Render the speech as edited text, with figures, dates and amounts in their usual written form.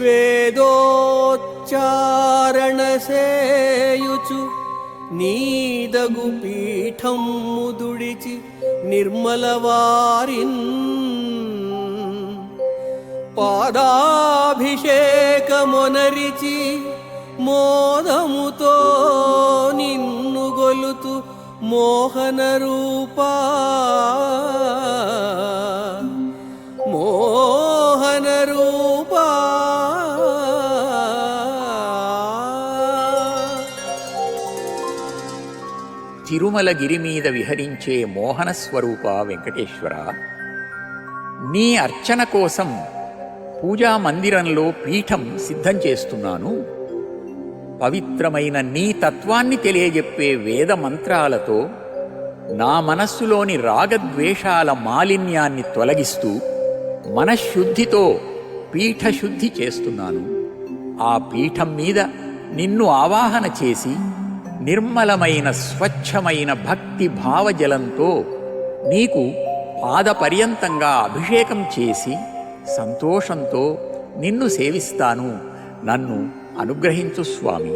వేదోచ్చారణసేయుచు నీదగు పీఠం ముదుడిచి నిర్మలవారిన్ పాదాభిషేకమొనరిచి మోదముతో నిన్ను గొలుతు మోహన రూపా మోహన రూపా. తిరుమలగిరి మీద విహరించే మోహన స్వరూప వెంకటేశ్వర, నీ అర్చన కోసం పూజా మందిరంలో పీఠం సిద్ధం చేస్తున్నాను. పవిత్రమైన నీ తత్వాన్ని తెలియజెప్పే వేద మంత్రాలతో నా మనస్సులోని రాగద్వేషాల మాలిన్యాన్ని తొలగిస్తూ మనశ్శుద్ధితో పీఠశుద్ధి చేస్తున్నాను. ఆ పీఠం మీద నిన్ను ఆవాహన చేసి నిర్మలమైన స్వచ్ఛమైన భక్తి భావజలంతో నీకు పాదపర్యంతంగా అభిషేకం చేసి సంతోషంతో నిన్ను సేవిస్తాను. నన్ను అనుగ్రహించు స్వామి.